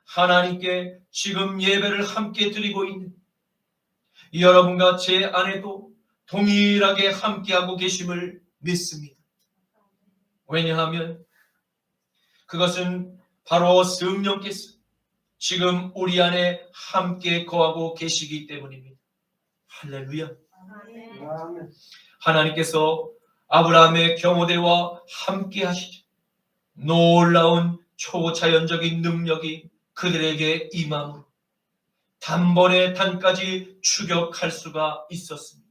하나님께 지금 예배를 함께 드리고 있는 여러분과 제 안에도 동일하게 함께하고 계심을 믿습니다. 왜냐하면 그것은 바로 성령께서 지금 우리 안에 함께 거하고 계시기 때문입니다. 할렐루야. 하나님께서 아브라함의 경호대와 함께 하시죠. 놀라운 초자연적인 능력이 그들에게 임함으로 단번에 단까지 추격할 수가 있었습니다.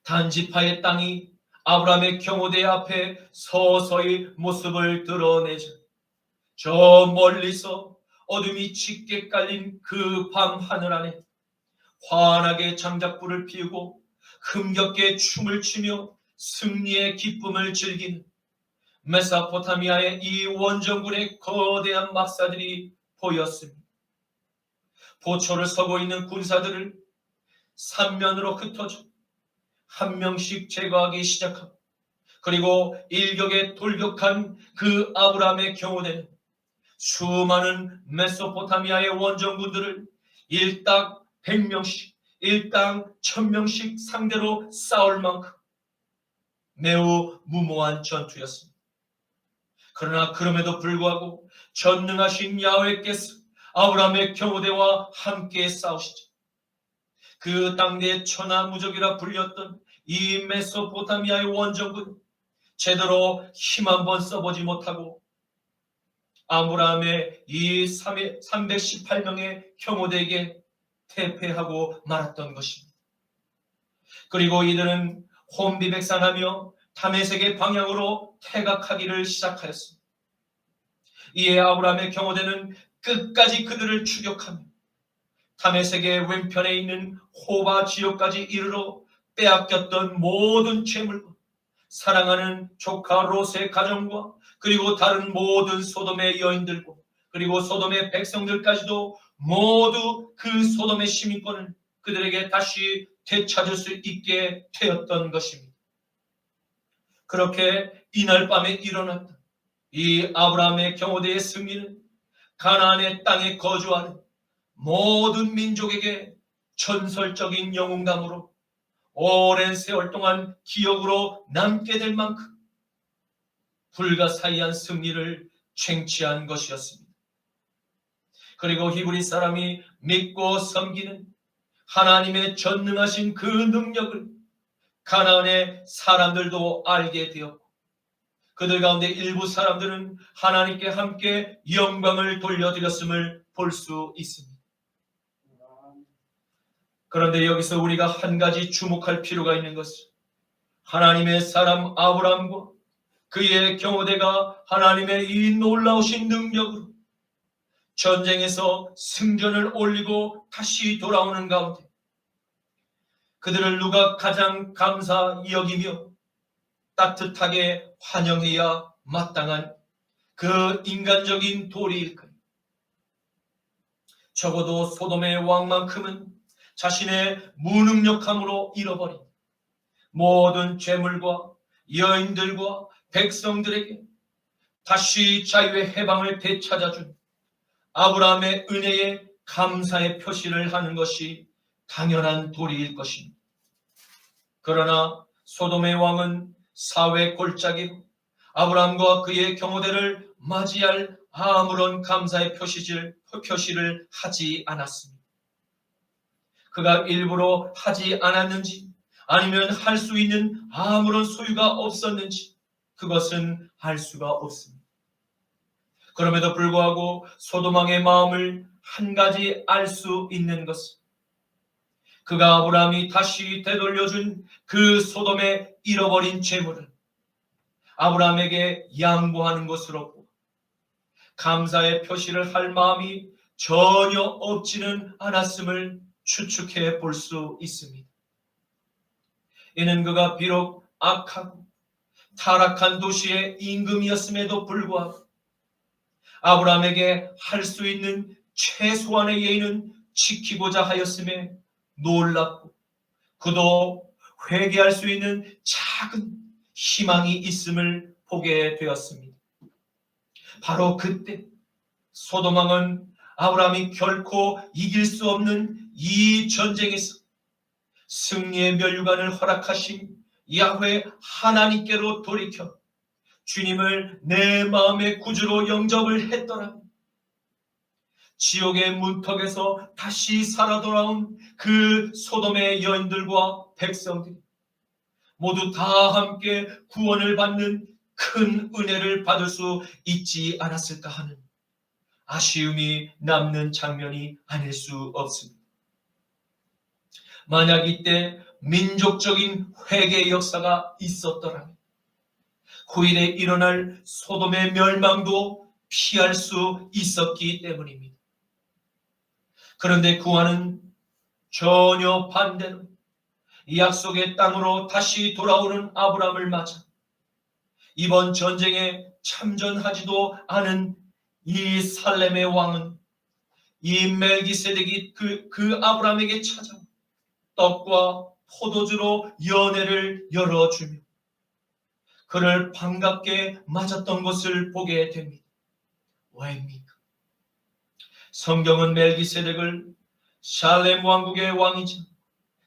단지파의 땅이 아브라함의 경호대 앞에 서서히 모습을 드러내자 저 멀리서 어둠이 짙게 깔린 그 밤 하늘 안에 환하게 장작불을 피우고 흥겹게 춤을 추며 승리의 기쁨을 즐기는 메소포타미아의 이 원정군의 거대한 막사들이 보였습니다. 보초를 서고 있는 군사들을 삼면으로 흩어져 한 명씩 제거하기 시작하고 그리고 일격에 돌격한 그 아브라함의 경호대는 수많은 메소포타미아의 원정군들을 일당 100명씩 일당 1000명씩 상대로 싸울 만큼 매우 무모한 전투였습니다. 그러나 그럼에도 불구하고 전능하신 야훼께서 아브라함의 경호대와 함께 싸우시죠. 그 당대의 천하무적이라 불렸던 이 메소포타미아의 원정군 제대로 힘 한번 써보지 못하고 아브라함의 이 318명의 경호대에게 패배하고 말았던 것입니다. 그리고 이들은 혼비백산하며 다메섹의 방향으로 퇴각하기를 시작하였습니다. 이에 아브라함의 경호대는 끝까지 그들을 추격하며 다메섹의 왼편에 있는 호바 지역까지 이르러 빼앗겼던 모든 재물과 사랑하는 조카 롯의 가정과 그리고 다른 모든 소돔의 여인들과 그리고 소돔의 백성들까지도 모두 그 소돔의 시민권을 그들에게 다시 되찾을 수 있게 되었던 것입니다. 그렇게 이날 밤에 일어났던 이 아브라함의 경호대의 승리는 가나안의 땅에 거주하는 모든 민족에게 전설적인 영웅감으로 오랜 세월 동안 기억으로 남게 될 만큼 불가사의한 승리를 쟁취한 것이었습니다. 그리고 히브리 사람이 믿고 섬기는 하나님의 전능하신 그 능력을 가나안의 사람들도 알게 되었고 그들 가운데 일부 사람들은 하나님께 함께 영광을 돌려드렸음을 볼 수 있습니다. 그런데 여기서 우리가 한 가지 주목할 필요가 있는 것은 하나님의 사람 아브라함과 그의 경호대가 하나님의 이 놀라우신 능력으로 전쟁에서 승전을 올리고 다시 돌아오는 가운데 그들을 누가 가장 감사 여기며 따뜻하게 환영해야 마땅한 그 인간적인 도리일까요? 적어도 소돔의 왕만큼은 자신의 무능력함으로 잃어버린 모든 재물과 여인들과 백성들에게 다시 자유의 해방을 되찾아준 아브라함의 은혜에 감사의 표시를 하는 것이 당연한 도리일 것입니다. 그러나 소돔의 왕은 사회 골짜기로 아브라함과 그의 경호대를 맞이할 아무런 감사의 표시를 하지 않았습니다. 그가 일부러 하지 않았는지 아니면 할 수 있는 아무런 소유가 없었는지 그것은 알 수가 없습니다. 그럼에도 불구하고 소돔 왕의 마음을 한 가지 알 수 있는 것은 그가 아브라함이 다시 되돌려준 그 소돔의 잃어버린 재물을 아브라함에게 양보하는 것으로 보고 감사의 표시를 할 마음이 전혀 없지는 않았음을 추측해 볼 수 있습니다. 이는 그가 비록 악하고 타락한 도시의 임금이었음에도 불구하고 아브라함에게 할 수 있는 최소한의 예의는 지키고자 하였음에 놀랍고 그도 회개할 수 있는 작은 희망이 있음을 보게 되었습니다. 바로 그때 소돔 왕은 아브라함이 결코 이길 수 없는 이 전쟁에서 승리의 면류관을 허락하신 야훼 하나님께로 돌이켜 주님을 내 마음의 구주로 영접을 했더라면 지옥의 문턱에서 다시 살아 돌아온 그 소돔의 여인들과 백성들이 모두 다 함께 구원을 받는 큰 은혜를 받을 수 있지 않았을까 하는 아쉬움이 남는 장면이 아닐 수 없습니다. 만약 이때 민족적인 회개의 역사가 있었더라면 후일에 일어날 소돔의 멸망도 피할 수 있었기 때문입니다. 그런데 구원은 전혀 반대로 약속의 땅으로 다시 돌아오는 아브라함을 맞아 이번 전쟁에 참전하지도 않은 이 살렘의 왕은 이 멜기세덱이 그 아브라함에게 찾아와 떡과 포도주로 연회를 열어주며 그를 반갑게 맞았던 것을 보게 됩니다. 왜입니까? 성경은 멜기세덱을 샬렘 왕국의 왕이자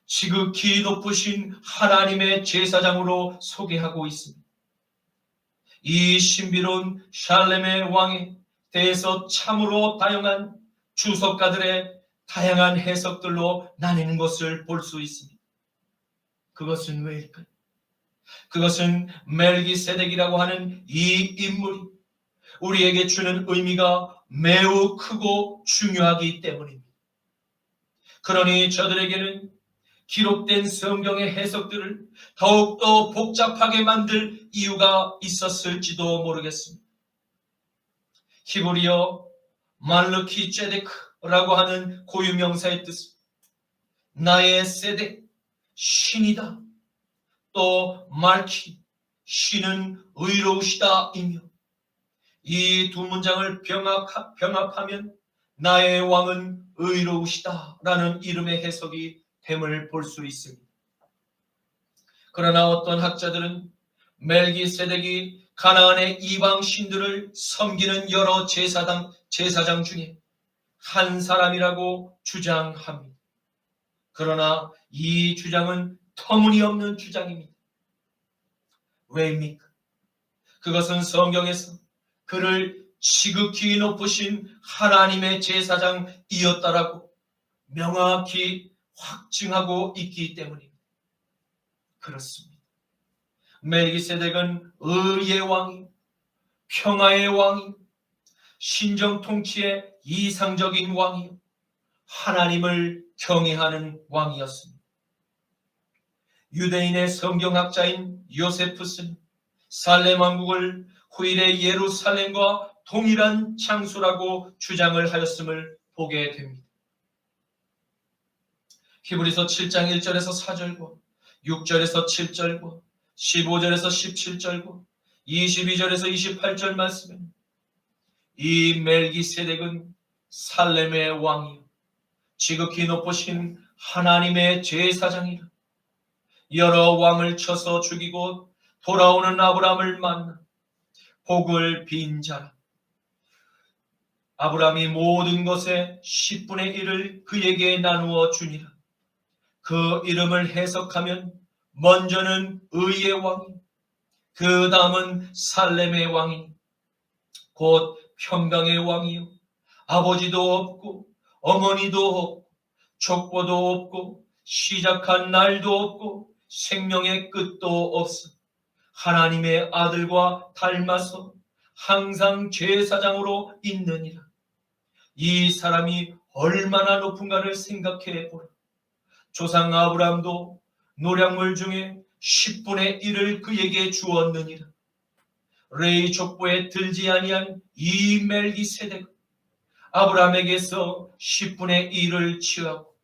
지극히 높으신 하나님의 제사장으로 소개하고 있습니다. 이 신비로운 샬렘의 왕에 대해서 참으로 다양한 주석가들의 다양한 해석들로 나뉘는 것을 볼 수 있습니다. 그것은 왜일까요? 그것은 멜기세덱이라고 하는 이 인물이 우리에게 주는 의미가 매우 크고 중요하기 때문입니다. 그러니 저들에게는 기록된 성경의 해석들을 더욱더 복잡하게 만들 이유가 있었을지도 모르겠습니다. 히브리어 말르키 제데크라고 하는 고유명사의 뜻은 나의 세덱, 신이다. 또 말키, 신은 의로우시다 이며 이 두 문장을 병합하면 나의 왕은 의로우시다 라는 이름의 해석이 됨을 볼 수 있습니다. 그러나 어떤 학자들은 멜기세덱이 가나안의 이방 신들을 섬기는 여러 제사장 중에 한 사람이라고 주장합니다. 그러나 이 주장은 터무니없는 주장입니다. 왜입니까? 그것은 성경에서 그를 지극히 높으신 하나님의 제사장이었다라고 명확히 확증하고 있기 때문입니다. 그렇습니다. 멜기세덱은 의의 왕이, 평화의 왕이, 신정 통치의 이상적인 왕이요, 하나님을 경외하는 왕이었습니다. 유대인의 성경학자인 요세푸스는 살렘 왕국을 후일의 예루살렘과 동일한 장소라고 주장을 하였음을 보게 됩니다. 히브리서 7장 1절에서 4절과 6절에서 7절과 15절에서 17절과 22절에서 28절 말씀에 이 멜기세덱은 살렘의 왕이요 지극히 높으신 하나님의 제사장이라 여러 왕을 쳐서 죽이고 돌아오는 아브라함을 만나 복을 빈 자라 아브라함이 모든 것의 10분의 1을 그에게 나누어 주니라. 그 이름을 해석하면 먼저는 의의 왕이, 그 다음은 살렘의 왕이, 곧 평강의 왕이요, 아버지도 없고 어머니도 없고 족보도 없고 시작한 날도 없고 생명의 끝도 없어 하나님의 아들과 닮아서 항상 제사장으로 있느니라. 이 사람이 얼마나 높은가를 생각해 보라. 조상 아브라함도 노략물 중에 10분의 1을 그에게 주었느니라. 레위 족보에 들지 아니한 이 멜기세덱, 아브라함에게서 10분의 1을 취하고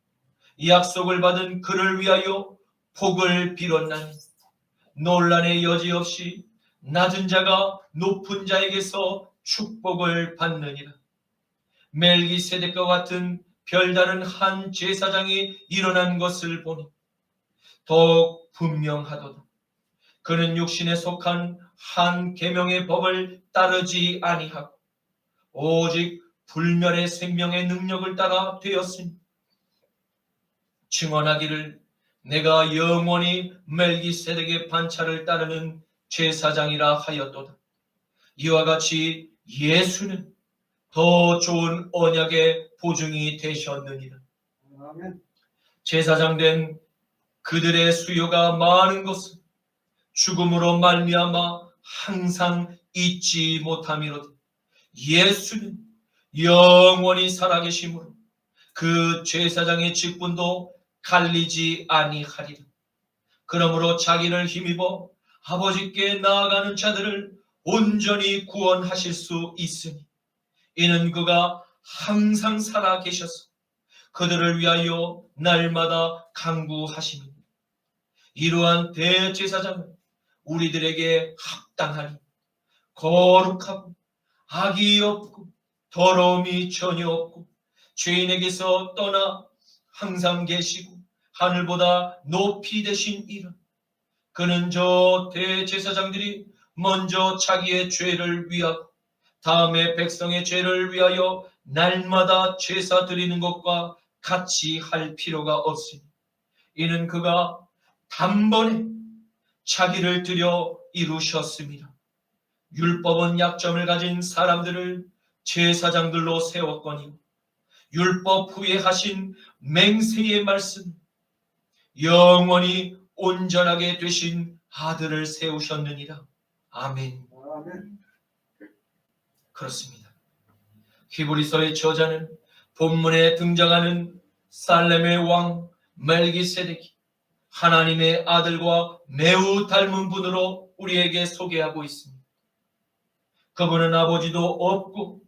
약속을 받은 그를 위하여 복을 빌었나니 논란의 여지 없이 낮은 자가 높은 자에게서 축복을 받느니라. 멜기세덱과 같은 별다른 한 제사장이 일어난 것을 보니 더욱 분명하도다. 그는 육신에 속한 한 계명의 법을 따르지 아니하고 오직 불멸의 생명의 능력을 따라 되었으니 증언하기를 내가 영원히 멜기세덱의 반차를 따르는 제사장이라 하였도다. 이와 같이 예수는 더 좋은 언약의 보증이 되셨느니라. 아멘. 제사장 된 그들의 수요가 많은 것은 죽음으로 말미암아 항상 잊지 못함이로다. 예수는 영원히 살아계심으로 그 제사장의 직분도 갈리지 아니하리라. 그러므로 자기를 힘입어 아버지께 나아가는 자들을 온전히 구원하실 수 있으니 이는 그가 항상 살아계셔서 그들을 위하여 날마다 간구하심이니 이러한 대제사장은 우리들에게 합당하니 거룩하고 악이 없고 더러움이 전혀 없고 죄인에게서 떠나 항상 계시고 하늘보다 높이 되신 이라. 그는 저 대제사장들이 먼저 자기의 죄를 위하고 다음에 백성의 죄를 위하여 날마다 제사 드리는 것과 같이 할 필요가 없으니 이는 그가 단번에 자기를 드려 이루셨습니다. 율법은 약점을 가진 사람들을 제사장들로 세웠거니 율법 후에 하신 맹세의 말씀 영원히 온전하게 되신 아들을 세우셨느니라. 아멘. 아멘. 그렇습니다. 히브리서의 저자는 본문에 등장하는 살렘의 왕 멜기세덱이 하나님의 아들과 매우 닮은 분으로 우리에게 소개하고 있습니다. 그분은 아버지도 없고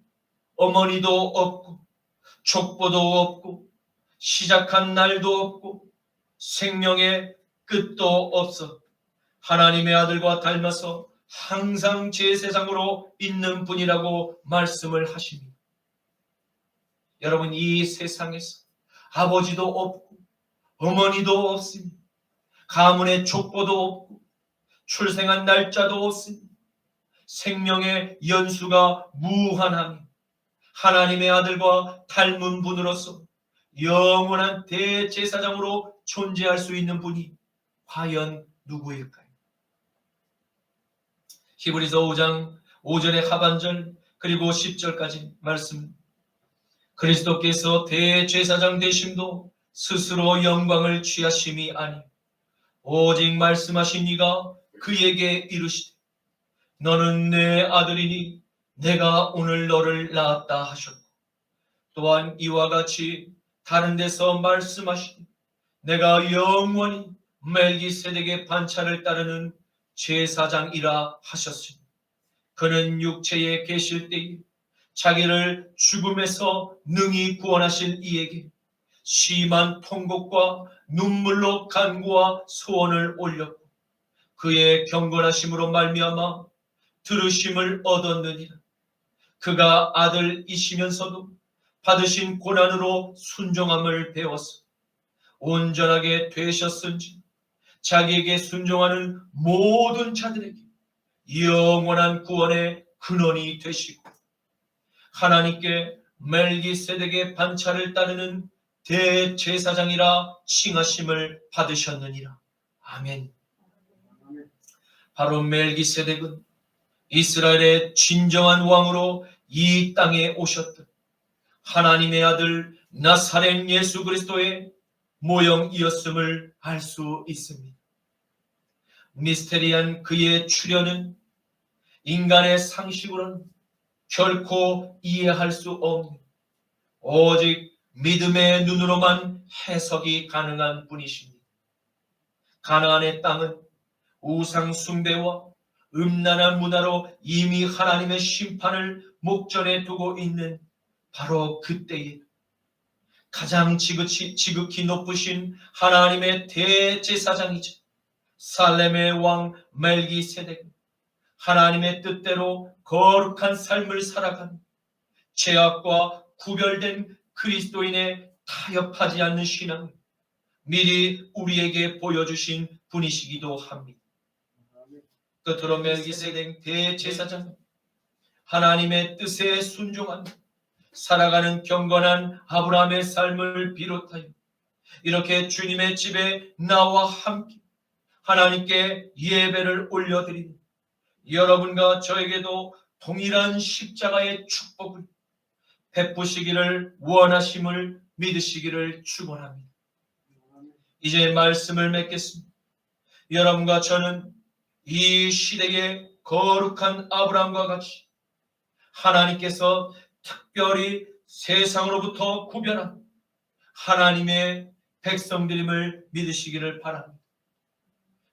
어머니도 없고 족보도 없고 시작한 날도 없고 생명의 끝도 없어 하나님의 아들과 닮아서 항상 제사장으로 있는 분이라고 말씀을 하십니다. 여러분, 이 세상에서 아버지도 없고 어머니도 없으니 가문의 족보도 없고 출생한 날짜도 없으니 생명의 연수가 무한하며 하나님의 아들과 닮은 분으로서 영원한 대제사장으로 존재할 수 있는 분이 과연 누구일까요? 히브리서 5장 5절의 하반절 그리고 10절까지 말씀, 그리스도께서 대제사장 되심도 스스로 영광을 취하심이 아니 오직 말씀하신 이가 그에게 이르시되 너는 내 아들이니 내가 오늘 너를 낳았다 하셨고 또한 이와 같이 다른 데서 말씀하시되 내가 영원히 멜기세덱의 반차를 따르는 제사장이라 하셨으니 그는 육체에 계실 때에 자기를 죽음에서 능히 구원하실 이에게 심한 통곡과 눈물로 간구와 소원을 올렸고 그의 경건하심으로 말미암아 들으심을 얻었느니라. 그가 아들이시면서도 받으신 고난으로 순종함을 배워서 온전하게 되셨은지 자기에게 순종하는 모든 자들에게 영원한 구원의 근원이 되시고 하나님께 멜기세덱의 반차를 따르는 대제사장이라 칭하심을 받으셨느니라. 아멘. 바로 멜기세덱은 이스라엘의 진정한 왕으로 이 땅에 오셨던 하나님의 아들 나사렛 예수 그리스도의 모형이었음을 알 수 있습니다. 미스테리한 그의 출현은 인간의 상식으로는 결코 이해할 수 없는, 오직 믿음의 눈으로만 해석이 가능한 분이십니다. 가나안의 땅은 우상 숭배와 음란한 문화로 이미 하나님의 심판을 목전에 두고 있는 바로 그때에 가장 지극히 높으신 하나님의 대제사장이자 살렘의 왕 멜기세덱은 하나님의 뜻대로 거룩한 삶을 살아가는 죄악과 구별된 그리스도인의 타협하지 않는 신앙을 미리 우리에게 보여주신 분이시기도 합니다. 끝으로 멜기세덱 대제사장은 하나님의 뜻에 순종하며 살아가는 경건한 아브라함의 삶을 비롯하여 이렇게 주님의 집에 나와 함께 하나님께 예배를 올려드리는 여러분과 저에게도 동일한 십자가의 축복을 베푸시기를 원하심을 믿으시기를 축원합니다. 이제 말씀을 맺겠습니다. 여러분과 저는 이 시대의 거룩한 아브라함과 같이 하나님께서 특별히 세상으로부터 구별한 하나님의 백성들임을 믿으시기를 바랍니다.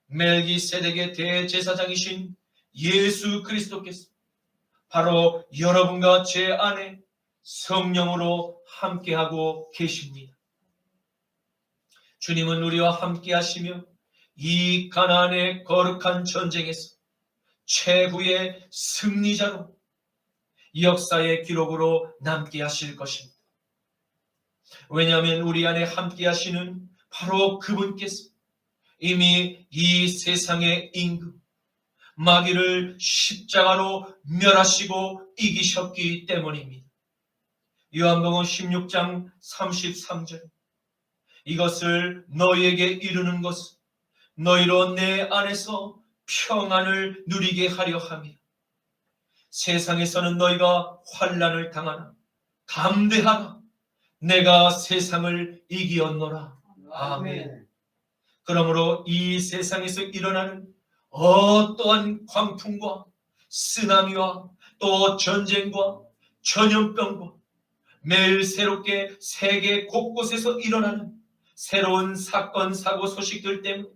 멜기세덱의 대제사장이신 예수 그리스도께서 바로 여러분과 제 안에 성령으로 함께하고 계십니다. 주님은 우리와 함께 하시며 이 가나안의 거룩한 전쟁에서 최후의 승리자로 역사의 기록으로 남게 하실 것입니다. 왜냐하면 우리 안에 함께 하시는 바로 그분께서 이미 이 세상의 임금 마귀를 십자가로 멸하시고 이기셨기 때문입니다. 요한복음 16장 33절 이것을 너희에게 이루는 것은 너희로 내 안에서 평안을 누리게 하려 함이라. 세상에서는 너희가 환난을 당하나 담대하라. 내가 세상을 이기었노라. 아멘. 그러므로 이 세상에서 일어나는 어떠한 광풍과 쓰나미와 또 전쟁과 전염병과 매일 새롭게 세계 곳곳에서 일어나는 새로운 사건, 사고 소식들 때문에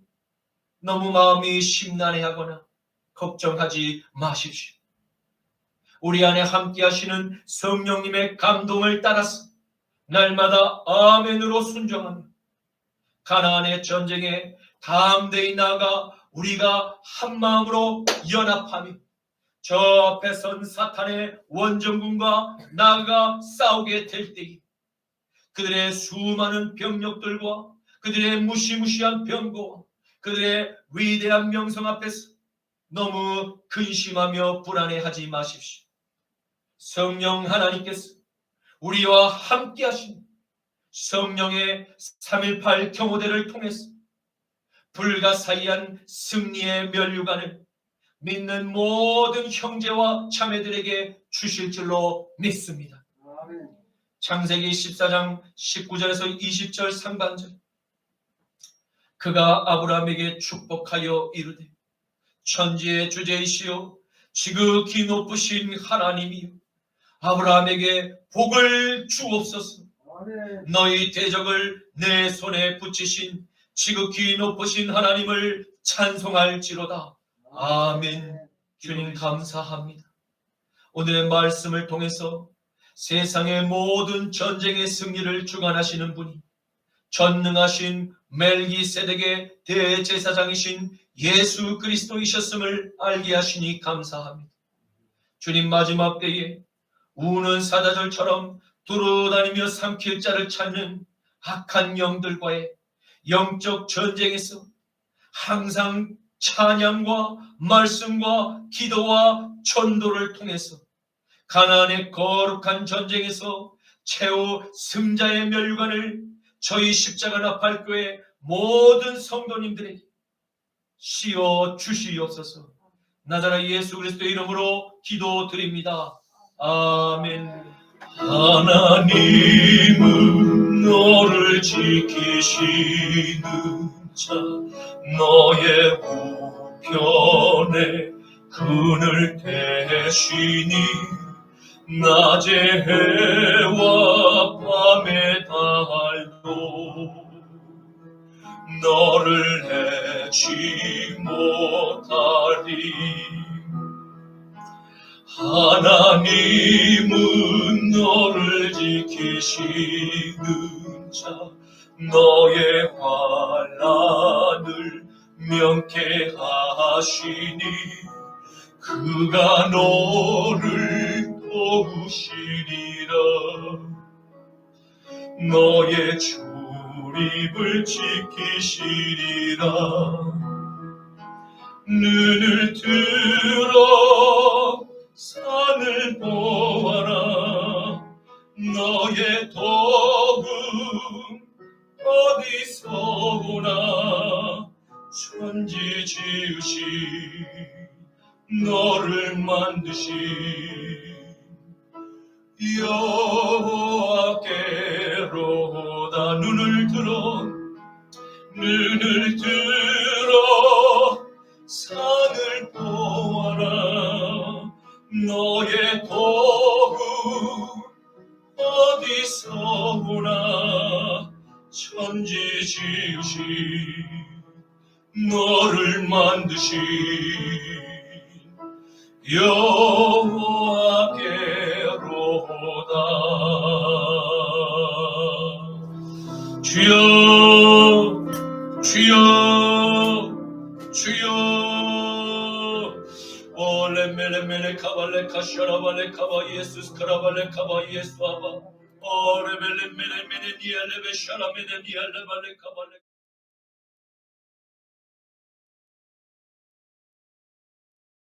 너무 마음이 심란해하거나 걱정하지 마십시오. 우리 안에 함께 하시는 성령님의 감동을 따라서 날마다 아멘으로 순종하며 가나안의 전쟁에 담대히 나아가 우리가 한마음으로 연합하며 저 앞에 선 사탄의 원정군과 나아가 싸우게 될 때에 그들의 수많은 병력들과 그들의 무시무시한 병거와 그들의 위대한 명성 앞에서 너무 근심하며 불안해하지 마십시오. 성령 하나님께서 우리와 함께 하신 성령의 3.18 경호대를 통해서 불가사의한 승리의 면류관을 믿는 모든 형제와 자매들에게 주실 줄로 믿습니다. 아멘. 창세기 14장 19절에서 20절 상반절 그가 아브라함에게 축복하여 이르되 천지의 주제이시오 지극히 높으신 하나님이요 아브라함에게 복을 주옵소서. 아멘. 너희 대적을 내 손에 붙이신 지극히 높으신 하나님을 찬송할지로다. 아멘. 주님 감사합니다. 오늘의 말씀을 통해서 세상의 모든 전쟁의 승리를 주관하시는 분이 전능하신 멜기세덱의 대제사장이신 예수 그리스도이셨음을 알게 하시니 감사합니다. 주님 마지막 때에 우는 사자들처럼 두루다니며 삼킬 자를 찾는 악한 영들과의 영적 전쟁에서 항상 찬양과 말씀과 기도와 전도를 통해서 가나안의 거룩한 전쟁에서 최후 승자의 멸관을 저희 십자가 나팔교회 모든 성도님들에게 씌워 주시옵소서. 나자라 예수 그리스도의 이름으로 기도드립니다. 아멘. 하나님은 너를 지키시는 자, 너의 우편에 그늘 대시니 낮의 해와 밤의 달도 너를 해치 못하리. 하나님은 너를 지키시는 자, 너의 환난을 명쾌하시니 그가 너를 도우시리라. 너의 출입을 지키시리라. 눈을 들어 산을 보아라. 너의 도움 어디서 오나. 천지 지으신 너를 만드신 여호와께로다. 눈을 들어 산을 보아라. 너의 도움 어디서 오나. 천지 지으신 너를 만드신 여호와께로다. 주여 주여 주여. 레멜레멜레 카발레 카샤라발레 카바 예수스 카라발레 카바 예수 아바. 레멜레멜레 니알레베 샤라메네 니알레발레 카발레